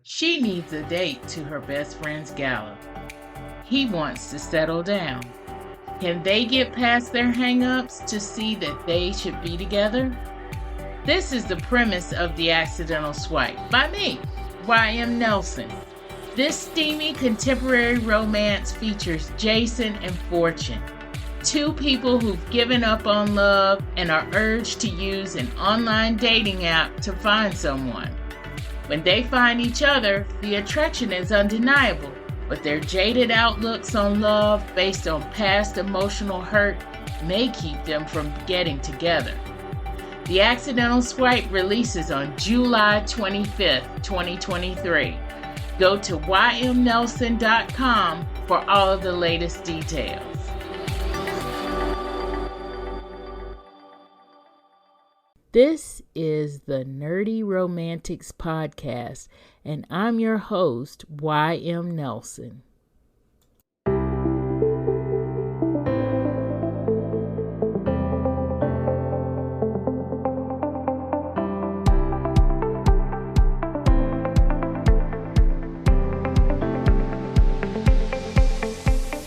She needs a date to her best friend's gala. He wants to settle down. Can they get past their hang-ups to see that they should be together? This is the premise of The Accidental Swipe by me, Y.M. Nelson. This steamy contemporary romance features Jason and Fortune, two people who've given up on love and are urged to use an online dating app to find someone. When they find each other, the attraction is undeniable, but their jaded outlooks on love based on past emotional hurt may keep them from getting together. The Accidental Swipe releases on July 25th, 2023. Go to ymnelson.com for all of the latest details. This is the Nerdy Romantics Podcast, and I'm your host, Y.M. Nelson.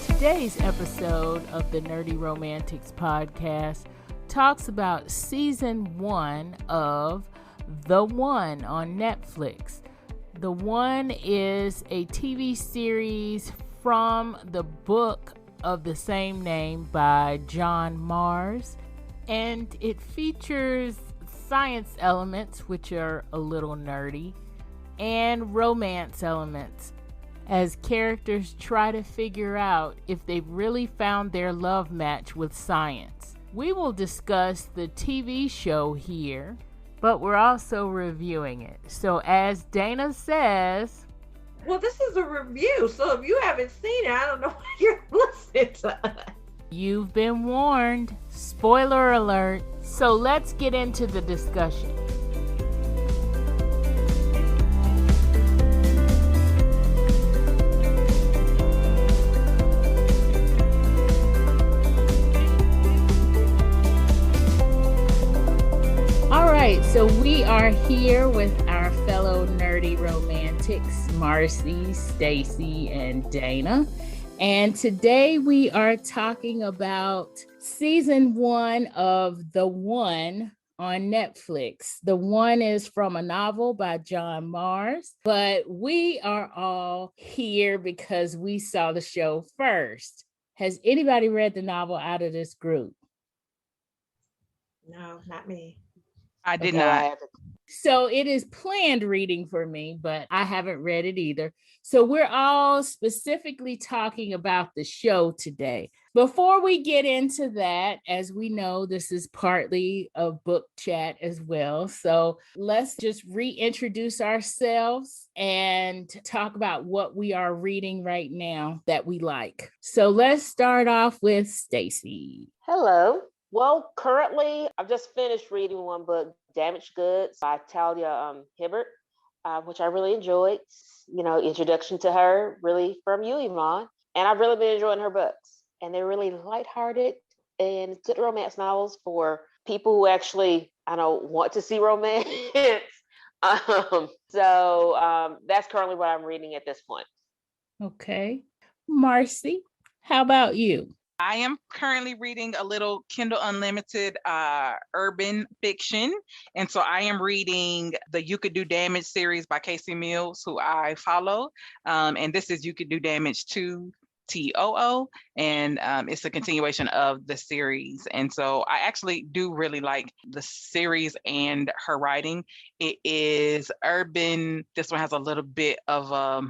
Today's episode of the Nerdy Romantics Podcast talks about season 1 of The One on Netflix. The One is a TV series from the book of the same name by John Marrs, and it features science elements, which are a little nerdy, and romance elements, as characters try to figure out if they've really found their love match with science. We will discuss the TV show here, but we're also reviewing it. So as Dana says... Well, this is a review, so if you haven't seen it, I don't know why you're listening to us. You've been warned. Spoiler alert. So let's get into the discussion. So we are here with our fellow Nerdy Romantics, Marcie, Staci, and Dana. And today we are talking about season 1 of The One on Netflix. The One is from a novel by John Marrs, but we are all here because we saw the show first. Has anybody read the novel out of this group? No, not me. I did not. So it is planned reading for me, but I haven't read it either. So we're all specifically talking about the show today. Before we get into that, as we know, this is partly a book chat as well. So let's just reintroduce ourselves and talk about what we are reading right now that we like. So let's start off with Staci. Hello. Well, currently, I've just finished reading one book, Damaged Goods by Talia Hibbert, which I really enjoyed. You know, introduction to her, really from you, Yvonne. And I've really been enjoying her books. And they're really lighthearted and good romance novels for people who actually, want to see romance. So that's currently what I'm reading at this point. Okay. Marcie, how about you? I am currently reading a little Kindle Unlimited urban fiction. And so I am reading the You Could Do Damage series by Casey Mills, who I follow. And this is You Could Do Damage 2 TOO. And it's a continuation of the series. And so I actually do really like the series and her writing. It is urban. This one has a little bit of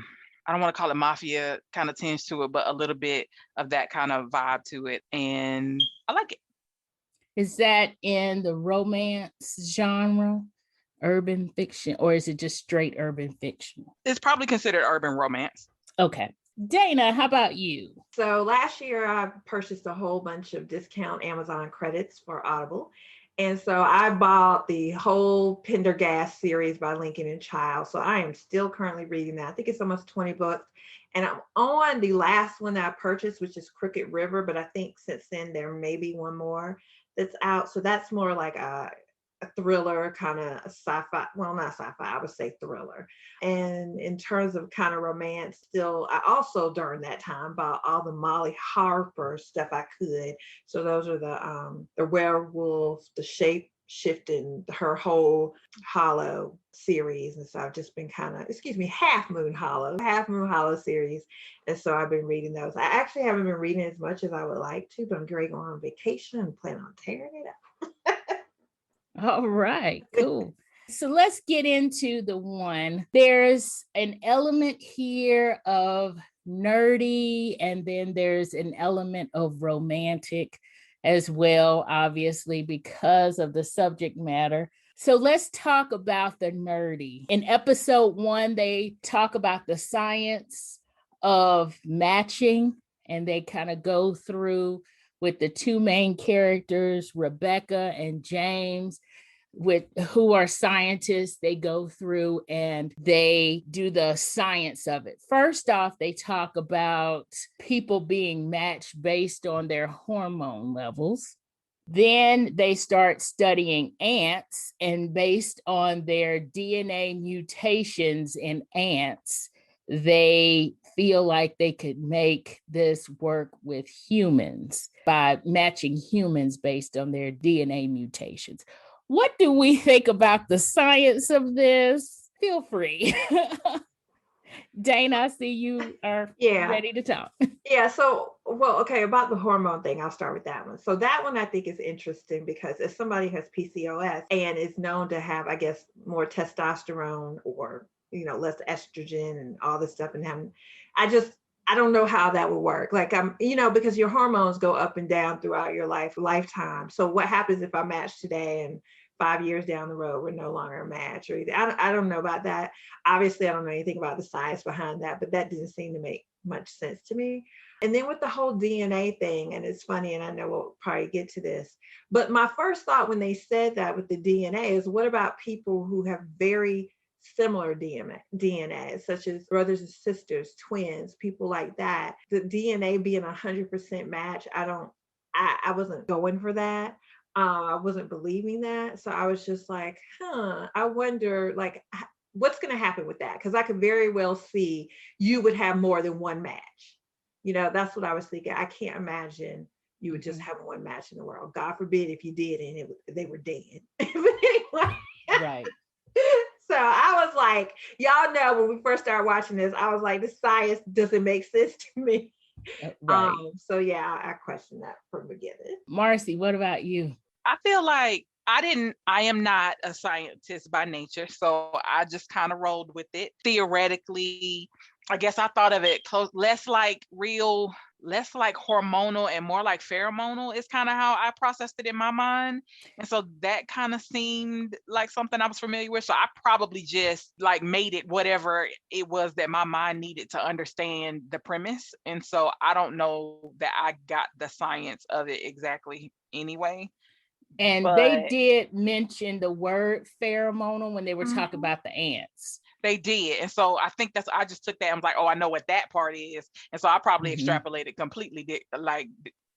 I don't want to call it mafia kind of tinge to it, but a little bit of that kind of vibe to it. And I like it. Is that in the romance genre, urban fiction, or is it just straight urban fiction? It's probably considered urban romance. Okay. Dana, how about you? So last year I purchased a whole bunch of discount Amazon credits for Audible. And so I bought the whole Pendergast series by Lincoln and Child. So I am still currently reading that. I think it's almost 20 books. And I'm on the last one that I purchased, which is Crooked River. But I think since then there may be one more that's out. So that's more like a a thriller, kind of sci-fi. Well, not sci-fi, I would say thriller. And in terms of kind of romance, still, I also during that time bought all the Molly Harper stuff I could. So those are the werewolf, the shape shifting, her whole Hollow series. And so I've just been kind of, Half Moon Hollow series. And so I've been reading those. I actually haven't been reading as much as I would like to, but I'm going on vacation and plan on tearing it up. All right, cool. So let's get into the one. There's an element here of nerdy, and then there's an element of romantic as well, obviously, because of the subject matter. So let's talk about the nerdy. In episode 1, they talk about the science of matching, and they kind of go through with the two main characters, Rebecca and James, who are scientists. They go through and they do the science of it. First off, they talk about people being matched based on their hormone levels. Then they start studying ants, and based on their DNA mutations in ants, they feel like they could make this work with humans by matching humans based on their DNA mutations. What do we think about the science of this? Feel free. Dana, I see you are ready to talk. Yeah, so, okay, about the hormone thing, I'll start with that one. So that one I think is interesting because if somebody has PCOS and is known to have, I guess, more testosterone or, less estrogen and all this stuff, and having, I don't know how that would work. Like, because your hormones go up and down throughout your lifetime. So what happens if I match today and 5 years down the road, we're no longer a match or either? I don't know about that. Obviously, I don't know anything about the science behind that, but that didn't seem to make much sense to me. And then with the whole DNA thing, and it's funny, and I know we'll probably get to this, but my first thought when they said that with the DNA is, what about people who have very similar DNA, such as brothers and sisters, twins, people like that? The DNA being 100% match, I wasn't going for that. I wasn't believing that. So I was just like, I wonder, like, what's going to happen with that? Because I could very well see you would have more than one match. That's what I was thinking. I can't imagine you would just have one match in the world. God forbid if you did and they were dead. But anyway. Right. So I was like, y'all know when we first started watching this, I was like, the science doesn't make sense to me. Right. So yeah, I questioned that from the beginning. Marcie, what about you? I feel like I am not a scientist by nature, so I just kind of rolled with it. Theoretically, I guess I thought of it less like hormonal and more like pheromonal is kind of how I processed it in my mind. And so that kind of seemed like something I was familiar with. So I probably just like made it whatever it was that my mind needed to understand the premise. And so I don't know that I got the science of it exactly anyway. And they did mention the word pheromonal when they were talking about the ants. They did. And so I think I just took that and was like, oh, I know what that part is. And so I probably extrapolated completely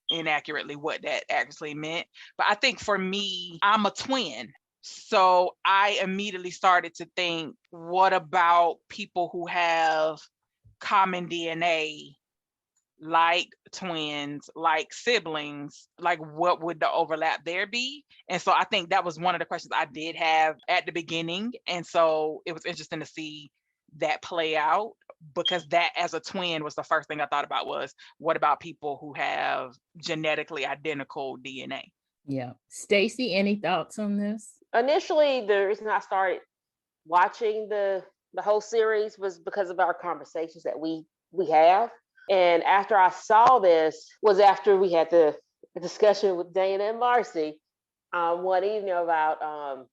inaccurately what that actually meant. But I think for me, I'm a twin. So I immediately started to think, what about people who have common DNA, like twins, like siblings? Like, what would the overlap there be? And so I think that was one of the questions I did have at the beginning. And so it was interesting to see that play out, because that as a twin was the first thing I thought about was, what about people who have genetically identical DNA? Yeah. Staci, any thoughts on this? Initially, the reason I started watching the whole series was because of our conversations that we have. And after I saw this was after we had the discussion with Dana and Marcie one evening about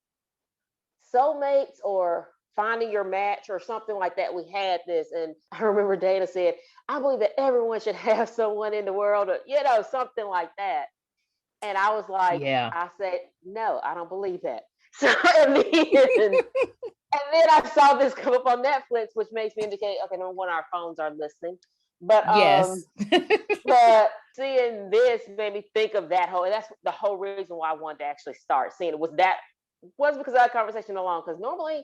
soulmates or finding your match or something like that. We had this, and I remember Dana said, I believe that everyone should have someone in the world, or, something like that. And I was like, I said, no, I don't believe that. So, and then I saw this come up on Netflix, which makes me indicate, okay, number one, our phones are listening. But yes. But seeing this made me think of that whole, and that's the whole reason why I wanted to actually start seeing it, was that was because of that conversation alone. Because normally,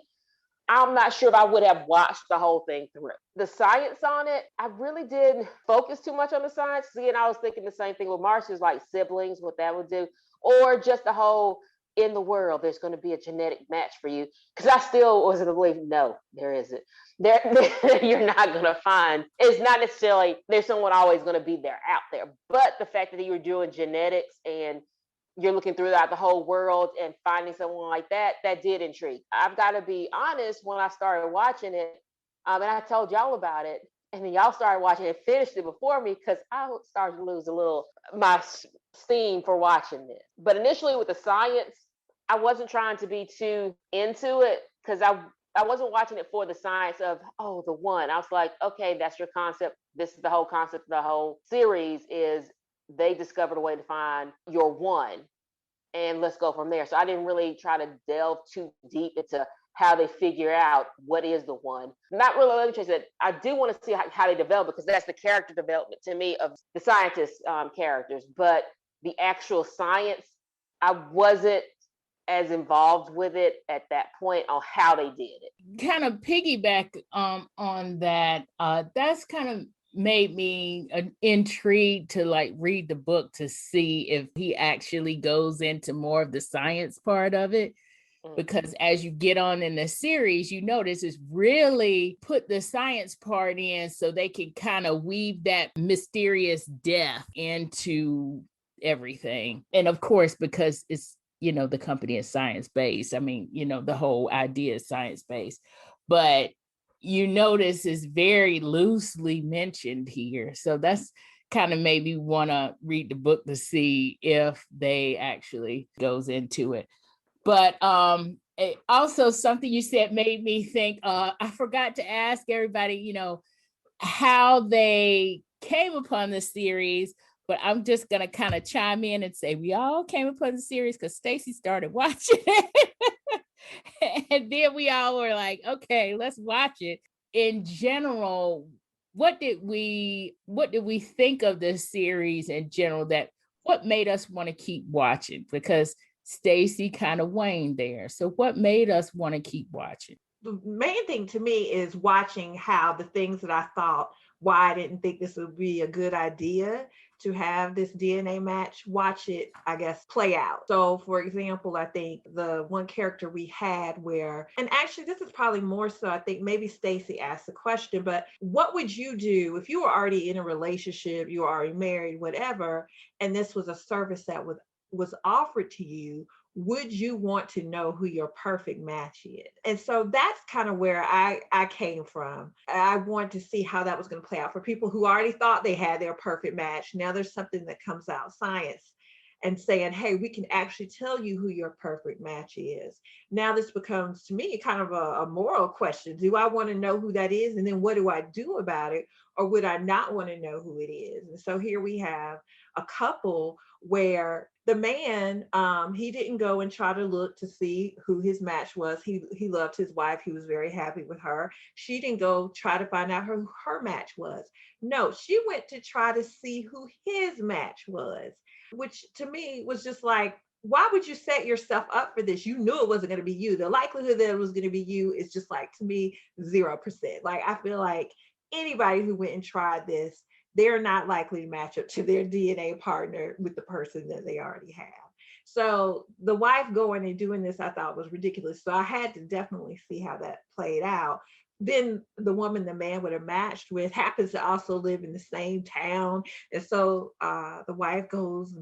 I'm not sure if I would have watched the whole thing through. The science on it, I really didn't focus too much on the science. Again, I was thinking the same thing with Marcia's, like siblings, what that would do, or just the whole in the world, there's going to be a genetic match for you. Because I still wasn't believe, no, there isn't. There, you're not going to find. It's not necessarily there's someone always going to be there out there, but the fact that you're doing genetics and you're looking throughout the whole world and finding someone like that did intrigue. I've got to be honest, when I started watching it, and I told y'all about it, and then y'all started watching and finished it before me because I started to lose a little my steam for watching this. But initially with the science, I wasn't trying to be too into it because I wasn't watching it for the science of, oh, the one. I was like, okay, that's your concept. This is the whole concept of the whole series is they discovered a way to find your one and let's go from there. So I didn't really try to delve too deep into how they figure out what is the one. Not really interested. I do want to see how they develop because that's the character development to me of the scientist characters. But the actual science, I wasn't as involved with it at that point on how they did it. Kind of piggyback on that. That's kind of made me intrigued to like read the book to see if he actually goes into more of the science part of it. Because as you get on in the series, you notice it's really put the science part in so they can kind of weave that mysterious death into everything. And of course, because it's, the company is science-based. I mean, the whole idea is science-based. But you notice it's very loosely mentioned here. So that's kind of made me want to read the book to see if they actually goes into it. But also something you said made me think, I forgot to ask everybody, how they came upon the series, but I'm just going to kind of chime in and say we all came upon the series because Staci started watching it. And then we all were like, okay, let's watch it. In general, what did we think of this series in general, that what made us want to keep watching? Because Staci kind of waned there. So what made us want to keep watching? The main thing to me is watching how the things that I thought, why I didn't think this would be a good idea to have this DNA match, watch it, I guess, play out. So for example, I think the one character we had where, and actually this is probably more so, I think maybe Staci asked the question, but what would you do if you were already in a relationship, you were already married, whatever, and this was a service that was offered to you? Would you want to know who your perfect match is? And so that's kind of where I came from. I wanted to see how that was going to play out for people who already thought they had their perfect match. Now there's something that comes out, science, and saying, hey, we can actually tell you who your perfect match is. Now this becomes, to me, kind of a moral question. Do I want to know who that is? And then what do I do about it? Or would I not want to know who it is? And so here we have a couple where the man, he didn't go and try to look to see who his match was. He loved his wife. He was very happy with her. She didn't go try to find out who her match was. No, she went to try to see who his match was, which to me was just like, why would you set yourself up for this? You knew it wasn't going to be you. The likelihood that it was going to be you is just like, to me, 0%. Like, I feel like anybody who went and tried this, they're not likely to match up to their DNA partner with the person that they already have. So the wife going and doing this, I thought was ridiculous. So I had to definitely see how that played out. Then the woman the man would have matched with happens to also live in the same town. And so the wife goes.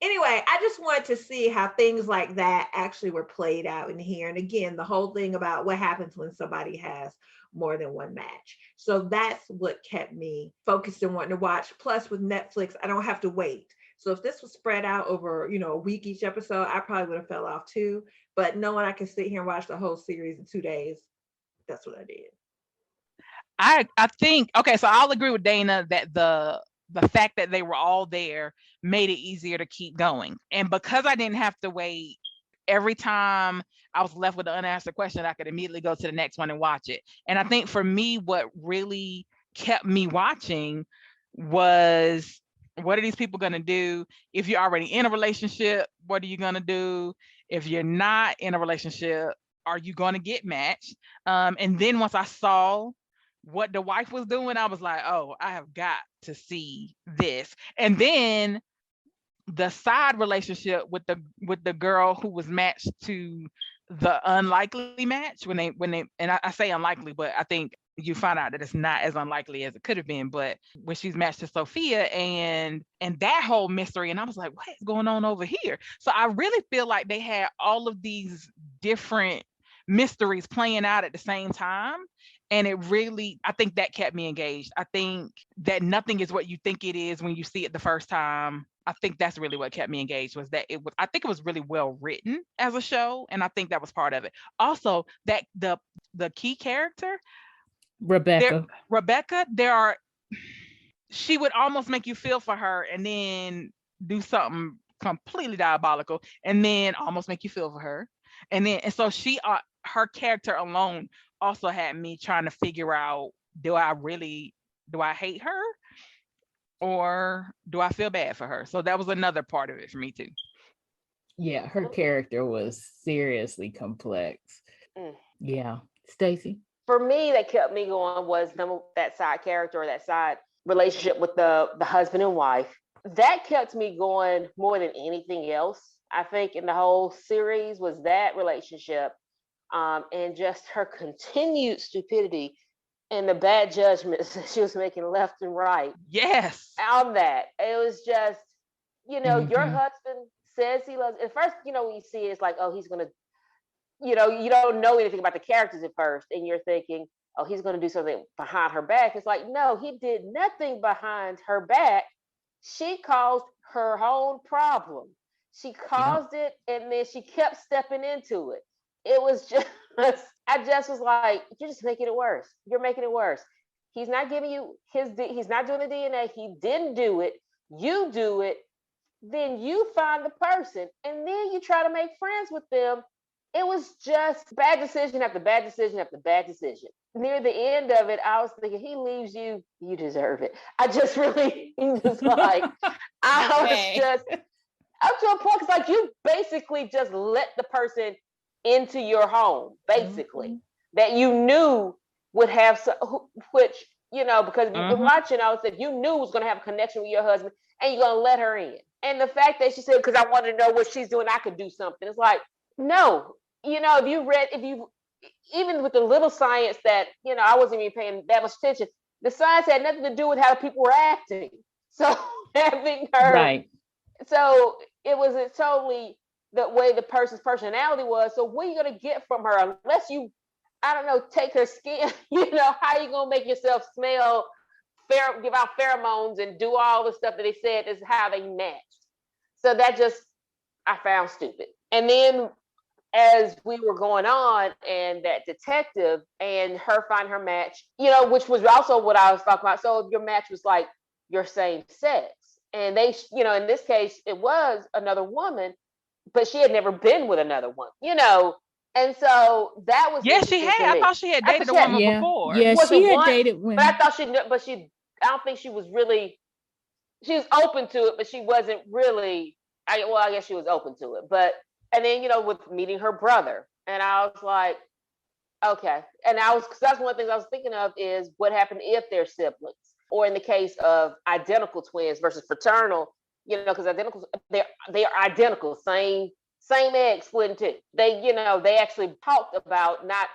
Anyway, I just wanted to see how things like that actually were played out in here. And again, the whole thing about what happens when somebody has more than one match. So that's what kept me focused and wanting to watch. Plus with Netflix, I don't have to wait. So if this was spread out over, a week each episode, I probably would have fell off too. But knowing I can sit here and watch the whole series in 2 days, that's what I did. I think, okay, so I'll agree with Dana that the fact that they were all there made it easier to keep going. And because I didn't have to wait, every time I was left with an unanswered question, I could immediately go to the next one and watch it. And I think for me, what really kept me watching was, what are these people going to do? If you're already in a relationship, what are you going to do? If you're not in a relationship, are you going to get matched? And then once I saw what the wife was doing, I was like, oh, I have got to see this. And then the side relationship with the girl who was matched to the unlikely match when they and I say unlikely, but I think you find out that it's not as unlikely as it could have been. But when she's matched to Sophia and that whole mystery, and I was like, what is going on over here? So I really feel like they had all of these different mysteries playing out at the same time. And it really, I think that kept me engaged. I think that nothing is what you think it is when you see it the first time. I think that's really what kept me engaged, was that I think it was really well written as a show. And I think that was part of it. Also, that the key character, Rebecca. She would almost make you feel for her and then do something completely diabolical and then almost make you feel for her. And so her character alone also had me trying to figure out, do I hate her? Or do I feel bad for her? So that was another part of it for me too. Yeah, her character was seriously complex. Yeah. Staci? For me, that kept me going was that side character, or that side relationship with the husband and wife. That kept me going more than anything else, I think, in the whole series, was that relationship, and just her continued stupidity and the bad judgments that she was making left and right. Yes. On that. It was just, your Mhm. husband says he loves. At first, when you see it, it's like, oh, he's going to, you don't know anything about the characters at first. And you're thinking, oh, he's going to do something behind her back. It's like, no, he did nothing behind her back. She caused her own problem. She caused it, and then she kept stepping into it. It was just, I just was like, you're just making it worse. You're making it worse. He's not giving you he's not doing the DNA. He didn't do it. You do it. Then you find the person, and then you try to make friends with them. It was just bad decision after bad decision after bad decision. Near the end of it, I was thinking, he leaves you, you deserve it. I just really was like, I was just up to a point, because like, you basically just let the person into your home, basically, that you knew would have which, because you've been watching, I said, you knew was going to have a connection with your husband, and you're going to let her in. And the fact that she said, because I wanted to know what she's doing, I could do something. It's like, no, even with the little science that, I wasn't even paying that much attention, the science had nothing to do with how people were acting. So having her, right. So it was totally the way the person's personality was. So what are you going to get from her unless you, I don't know, take her skin? How are you going to make yourself smell, give out pheromones and do all the stuff that they said is how they matched? So that just, I found stupid. And then as we were going on, and that detective and her find her match, which was also what I was talking about. So your match was like your same sex. And they, in this case, it was another woman, but she had never been with another one, and so that was she had. I thought she had dated a woman before. Yeah, she had dated women. But I thought I don't think she was open to it, but she wasn't really. I guess she was open to it, but and then with meeting her brother, and I was like, okay, and because that's one of the things I was thinking of is what happened if they're siblings, or in the case of identical twins versus fraternal, because they are identical, same egg split in two. They actually talked about not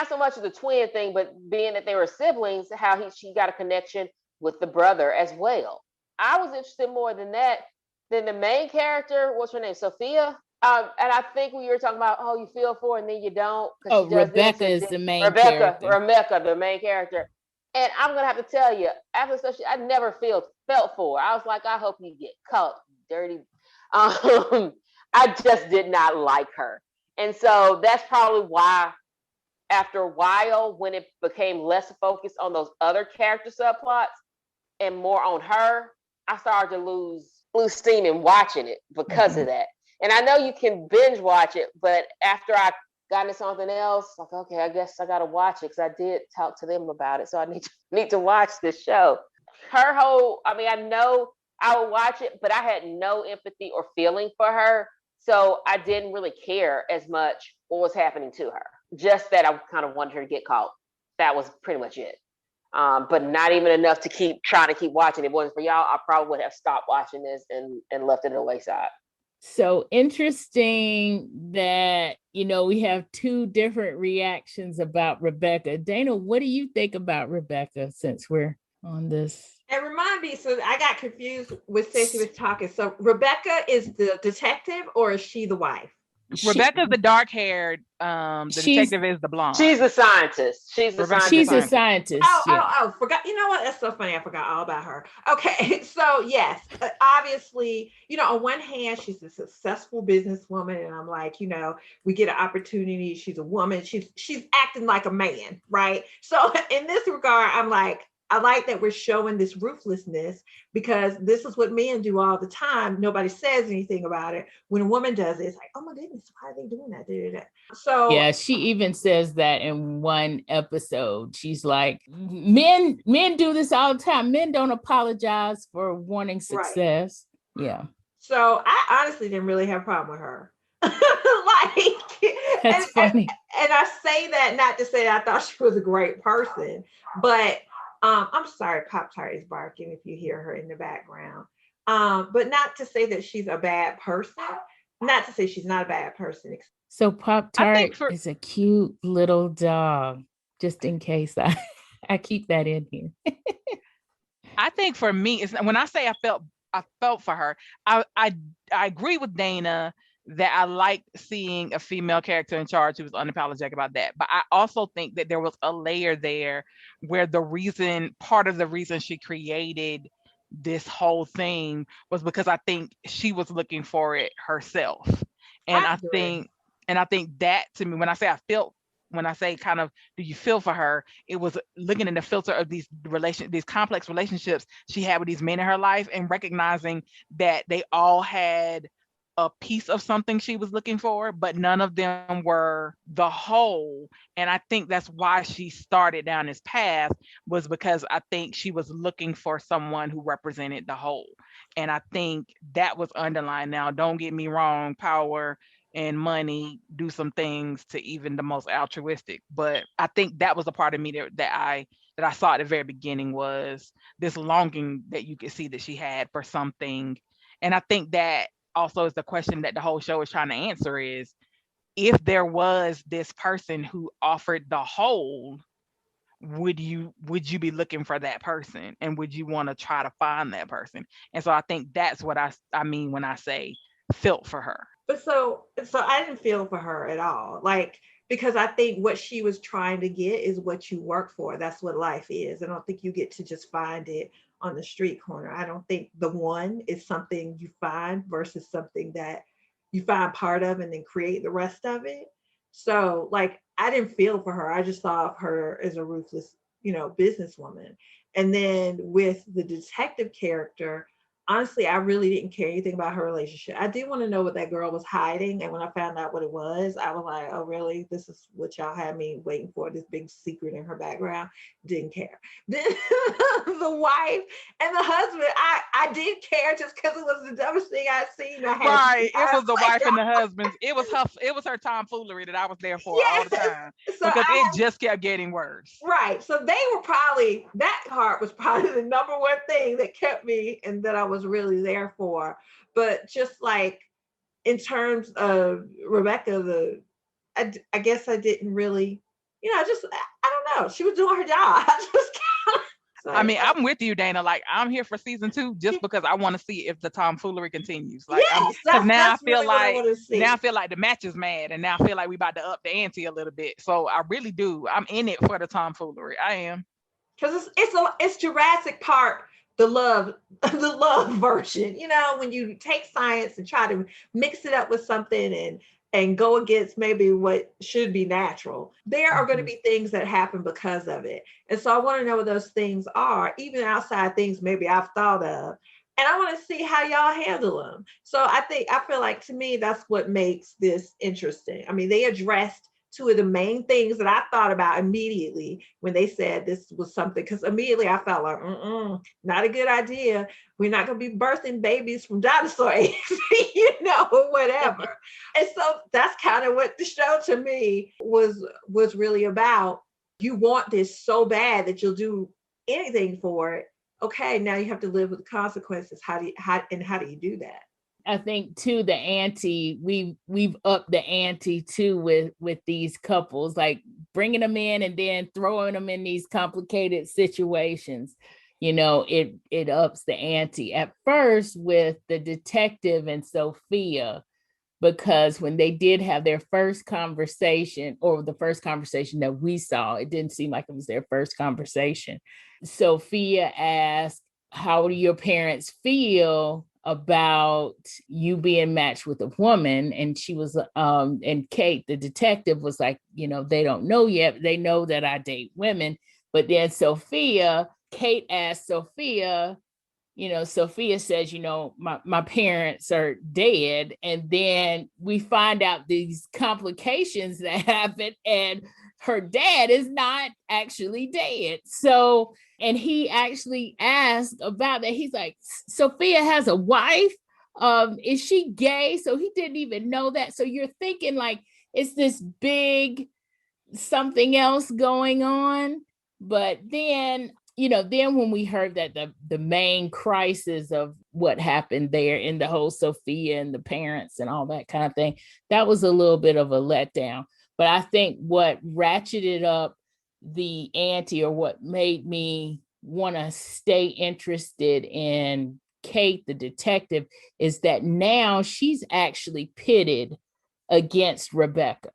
so much of the twin thing, but being that they were siblings, how she got a connection with the brother as well. I was interested more than that, than the main character. What's her name? Sophia. And I think we were talking about, oh, you feel for her and then you don't. Oh, Rebecca is the main character. Rebecca, the main character. And I'm going to have to tell you, after especially, I never felt for her. I was like, I hope you get caught, dirty. I just did not like her. And so that's probably why, after a while, when it became less focused on those other character subplots and more on her, I started to lose steam in watching it because of that. And I know you can binge watch it, but after I got into something else, like, okay, I guess I got to watch it, because I did talk to them about it. So I need to watch this show. Her whole, I know I would watch it, but I had no empathy or feeling for her. So I didn't really care as much what was happening to her. Just that I kind of wanted her to get caught. That was pretty much it. But not even enough to keep watching. If it wasn't for y'all, I probably would have stopped watching this and left it at the wayside. So interesting that, we have two different reactions about Rebecca. Dana, what do you think about Rebecca since we're on this? And remind me, so I got confused with Staci was talking. So Rebecca is the detective or is she the wife? Rebecca's the dark-haired. The detective is the blonde. She's the scientist. She's the scientist. Oh, forgot. You know what? That's so funny. I forgot all about her. Okay, so yes, obviously, on one hand, she's a successful businesswoman, and I'm like, we get an opportunity. She's a woman. She's acting like a man, right? So in this regard, I'm like, I like that we're showing this ruthlessness because this is what men do all the time. Nobody says anything about it. When a woman does it, it's like, oh my goodness, why are they doing that? So yeah, she even says that in one episode. She's like, men do this all the time. Men don't apologize for wanting success. Right. Yeah. So I honestly didn't really have a problem with her. That's funny. And I say that not to say that I thought she was a great person, but I'm sorry, Pop-Tart is barking if you hear her in the background. But not to say that she's a bad person. Not to say she's not a bad person. So Pop-Tart is a cute little dog, just in case I keep that in here. I think for me, when I say I felt for her, I agree with Dana that I liked seeing a female character in charge who was unapologetic about that. But I also think that there was a layer there where part of the reason she created this whole thing was because I think she was looking for it herself. And I think that, to me, when I say kind of, do you feel for her? It was looking in the filter of these complex relationships she had with these men in her life and recognizing that they all had a piece of something she was looking for, but none of them were the whole. And I think that's why she started down this path, was because I think she was looking for someone who represented the whole. And I think that was underlying. Now, don't get me wrong, power and money do some things to even the most altruistic, but I think that was a part of me that I saw at the very beginning, was this longing that you could see that she had for something. And I think that also is the question that the whole show is trying to answer, is if there was this person who offered the whole, would you be looking for that person, and would you want to try to find that person? And so I think that's what I mean when I say felt for her. But so I didn't feel for her at all, because I think what she was trying to get is what you work for. That's what life is. I don't think you get to just find it on the street corner. I don't think the one is something you find versus something that you find part of and then create the rest of it. So I didn't feel for her. I just saw her as a ruthless, businesswoman. And then with the detective character, honestly, I really didn't care anything about her relationship. I did want to know what that girl was hiding. And when I found out what it was, I was like, oh, really? This is what y'all had me waiting for, this big secret in her background? Didn't care. Then the wife and the husband, I did care just because it was the dumbest thing I'd seen. Right. It was the wife and the husband. It was her tomfoolery that I was there for all the time. So because it just kept getting worse. Right. So that part was probably the number one thing that kept me and that I was really there for. But just in terms of Rebecca, I guess I didn't really, I don't know. She was doing her job. I mean, I'm with you, Dana. I'm here for season 2 just because I want to see if the tomfoolery continues. Yes, now I feel like the match is mad, and now I feel like we about to up the ante a little bit. So I really do. I'm in it for the tomfoolery. I am. Because it's Jurassic Park, the love version. When you take science and try to mix it up with something and go against maybe what should be natural, there are going to be things that happen because of it. And so I want to know what those things are, even outside things maybe I've thought of. And I want to see how y'all handle them. So I feel like, to me, that's what makes this interesting. I mean, they addressed two of the main things that I thought about immediately when they said this was something, because immediately I felt like, not a good idea. We're not going to be birthing babies from dinosaur eggs, whatever. And so that's kind of what the show to me was really about. You want this so bad that you'll do anything for it. Okay, now you have to live with the consequences. How do you do that? I think too, the ante, we've upped the ante too with these couples, like bringing them in and then throwing them in these complicated situations. It ups the ante. At first with the detective and Sophia, because when they did have their first conversation, or the first conversation that we saw, it didn't seem like it was their first conversation. Sophia asked, how do your parents feel about you being matched with a woman? And she was, and Kate, the detective, was like, they don't know yet. They know that I date women. But then Kate asked Sophia, Sophia says, my parents are dead. And then we find out these complications that happen, and her dad is not actually dead. So, and he actually asked about that. He's like, Sophia has a wife. Is she gay? So he didn't even know that. So you're thinking like, it's this big something else going on. But then, then when we heard that the main crisis of what happened there in the whole Sophia and the parents and all that kind of thing, that was a little bit of a letdown. But I think what ratcheted up the ante, or what made me want to stay interested in Kate, the detective, is that now she's actually pitted against Rebecca,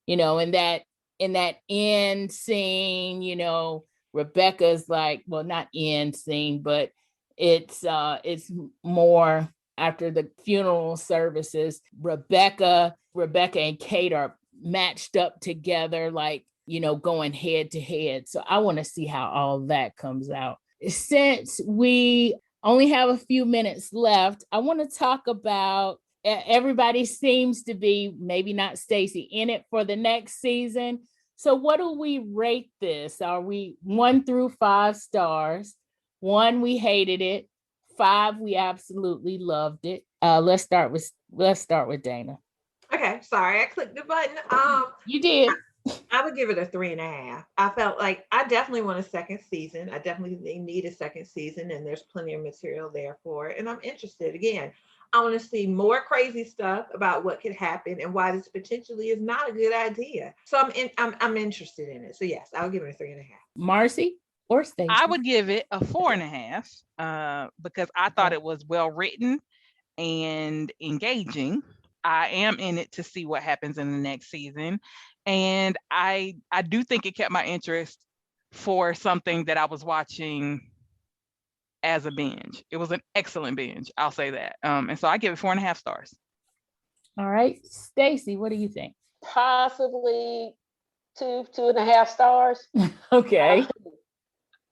in that end scene, Rebecca's like, well, not end scene, but it's more after the funeral services. Rebecca and Kate are matched up together, like, going head to head. So I want to see how all that comes out. Since we only have a few minutes left, I want to talk about, everybody seems to be, maybe not Staci, in it for the next season. So what do we rate this? Are we 1 through 5 stars? 1, we hated it. 5, we absolutely loved it. Let's start with Dana. Okay, sorry, I clicked the button. You did. I would give it a 3.5. I felt like I definitely want a second season. I definitely need a second season, and there's plenty of material there for it. And I'm interested. Again, I want to see more crazy stuff about what could happen and why this potentially is not a good idea. So I'm interested in it. So yes, I'll give it a 3.5. Marcie or Staci? I would give it a 4.5 because I thought it was well written and engaging. I am in it to see what happens in the next season. And I do think it kept my interest for something that I was watching as a binge. It was an excellent binge, I'll say that. And so I give it 4.5 stars. All right, Staci, what do you think? Possibly 2.5 stars. Okay.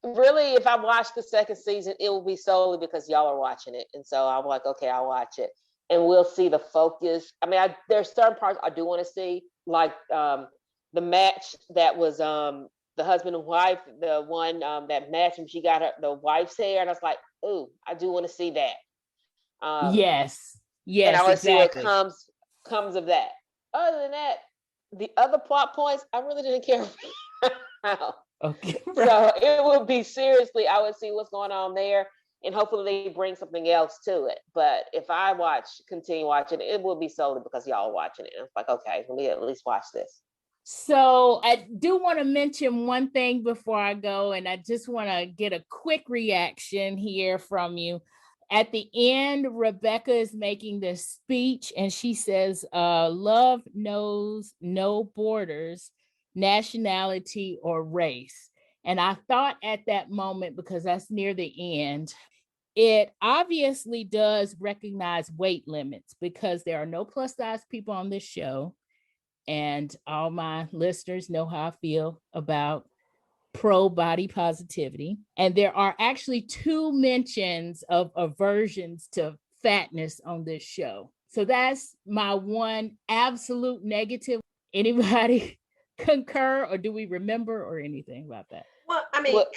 Really, if I watch the second season, it will be solely because y'all are watching it. And so I'm like, okay, I'll watch it. And we'll see the focus. I mean, there's certain parts I do want to see, like the match that was the husband and wife, the one that match when she got the wife's hair. And I was like, ooh, I do want to see that. Yes. And I want to exactly. see what comes of that. Other than that, the other plot points, I really didn't care about. Okay. So it would be seriously, I would see what's going on there, and hopefully they bring something else to it. But if I continue watching, it will be solely because y'all are watching it. And it's like, okay, let me at least watch this. So I do want to mention one thing before I go, and I just want to get a quick reaction here from you. At the end, Rebecca is making this speech, and she says, love knows no borders, nationality, or race. And I thought at that moment, because that's near the end, it obviously does recognize weight limits, because there are no plus size people on this show. And all my listeners know how I feel about pro body positivity. And there are actually 2 mentions of aversions to fatness on this show. So that's my one absolute negative. Anybody concur, or do we remember or anything about that? Well, I mean, Well,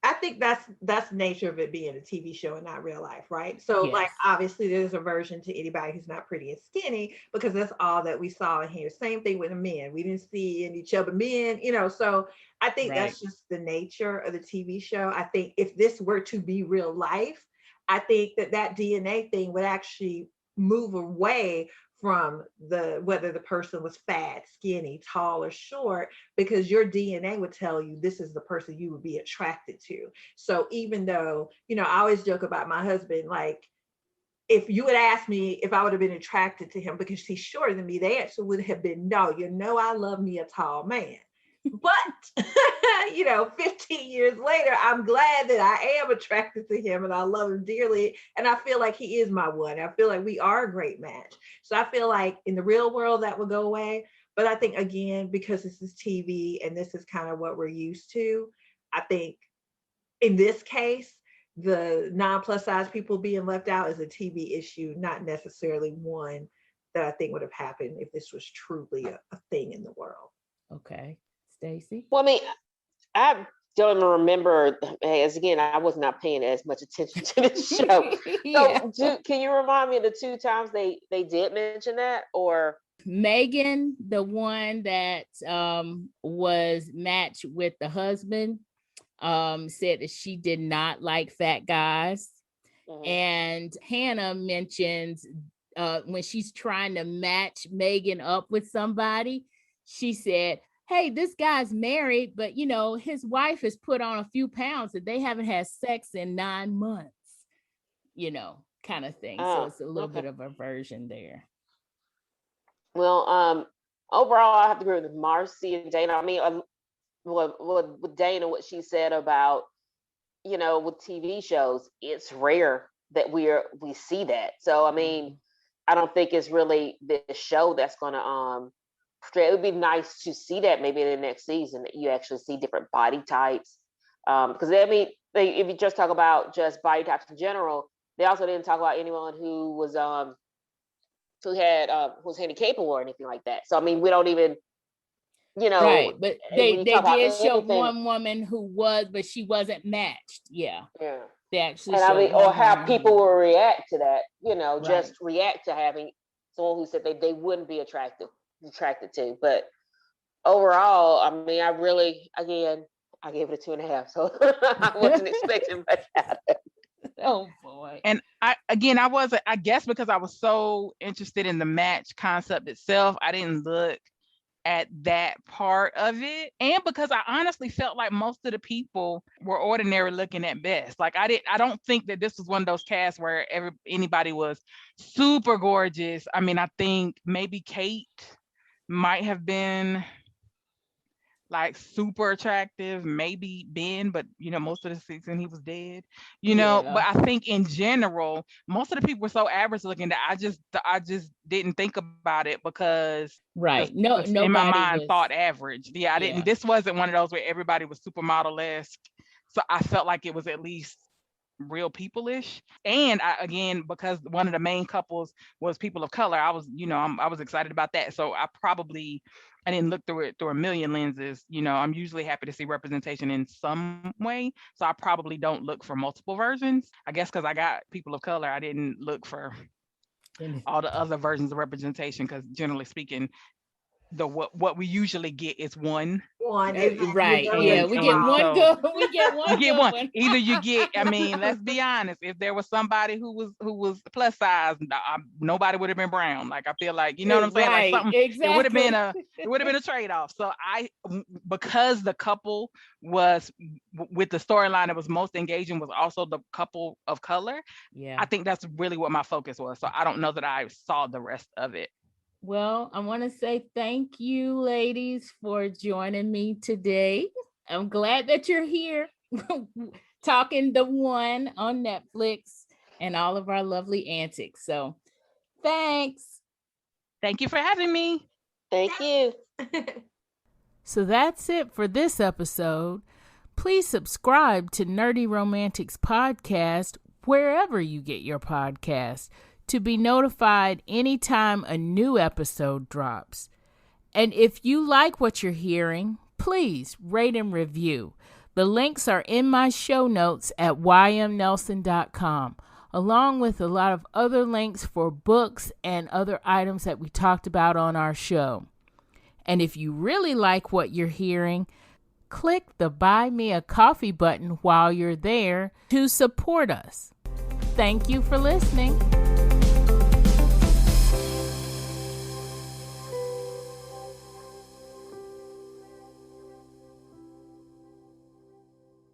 I think that's the nature of it being a TV show and not real life, right? So, Yes. like, obviously, there's a version to anybody who's not pretty and skinny because that's all that we saw in here. Same thing with the men. We didn't see any chubby men, So I think that's just the nature of the TV show. I think if this were to be real life, I think that DNA thing would actually move away from whether the person was fat, skinny, tall, or short, because your DNA would tell you this is the person you would be attracted to. So even though, I always joke about my husband, like, if you would ask me if I would have been attracted to him because he's shorter than me, the answer would have been no. I love me a tall man. But 15 years later, I'm glad that I am attracted to him and I love him dearly. And I feel like he is my one. I feel like we are a great match. So I feel like in the real world that would go away. But I think, again, because this is TV and this is kind of what we're used to, I think in this case, the non-plus size people being left out is a TV issue, not necessarily one that I think would have happened if this was truly a thing in the world. Okay. Staci? well, I mean, I don't even remember, as again, I was not paying as much attention to this show. Yeah. So can you remind me of the 2 times they did mention that? Or Megan, the one that was matched with the husband, said that she did not like fat guys. And Hannah mentions when she's trying to match Megan up with somebody, she said, hey, this guy's married, but his wife has put on a few pounds that they haven't had sex in 9 months, kind of thing. So it's a little bit of a version there. Well, overall, I have to agree with Marcie and Dana. I mean, with Dana, what she said about, with TV shows, it's rare that we see that. So, I mean, I don't think it's really the show that's going to, it would be nice to see that maybe in the next season that you actually see different body types. Because I mean, if you just talk about just body types in general, they also didn't talk about anyone who was was handicapable or anything like that. So I mean, we don't even, right? But they did show anything, one woman who was, but she wasn't matched. Yeah. They actually and showed I mean, or how people will react to that. Just react to having someone who said they wouldn't be attracted to. But overall, I mean, I gave it a 2.5. So I wasn't expecting much out of it. Oh boy. And I guess because I was so interested in the match concept itself, I didn't look at that part of it. And because I honestly felt like most of the people were ordinary looking at best. Like I don't think that this was one of those casts where anybody was super gorgeous. I mean, I think maybe Kate might have been like super attractive, maybe Ben, but most of the season he was dead, but I think in general, most of the people were so average looking that I just didn't think about it because nobody in my mind thought average. I didn't, this wasn't one of those where everybody was supermodel-esque. So I felt like it was at least real people-ish. And again, because one of the main couples was people of color, I was, I was excited about that. So I didn't look through it through a million lenses. I'm usually happy to see representation in some way. So I probably don't look for multiple versions. I guess because I got people of color, I didn't look for all the other versions of representation, because generally speaking, what we usually get is one. Right. Yeah, we get one good. We get one. Either you get, I mean, let's be honest, if there was somebody who was plus size, nobody would have been brown. Like I feel like, what I'm saying? Right, like something, exactly. it would have been a trade-off. So because the couple was with the storyline that was most engaging was also the couple of color. Yeah. I think that's really what my focus was. So I don't know that I saw the rest of it. Well, I want to say thank you, ladies, for joining me today. I'm glad that you're here talking The One on Netflix and all of our lovely antics. So thanks. Thank you for having me. Thank you. So that's it for this episode. Please subscribe to Nerdy Romantics Podcast wherever you get your podcast to be notified anytime a new episode drops. And if you like what you're hearing, please rate and review. The links are in my show notes at ymnelson.com, along with a lot of other links for books and other items that we talked about on our show. And if you really like what you're hearing, click the Buy Me a Coffee button while you're there to support us. Thank you for listening.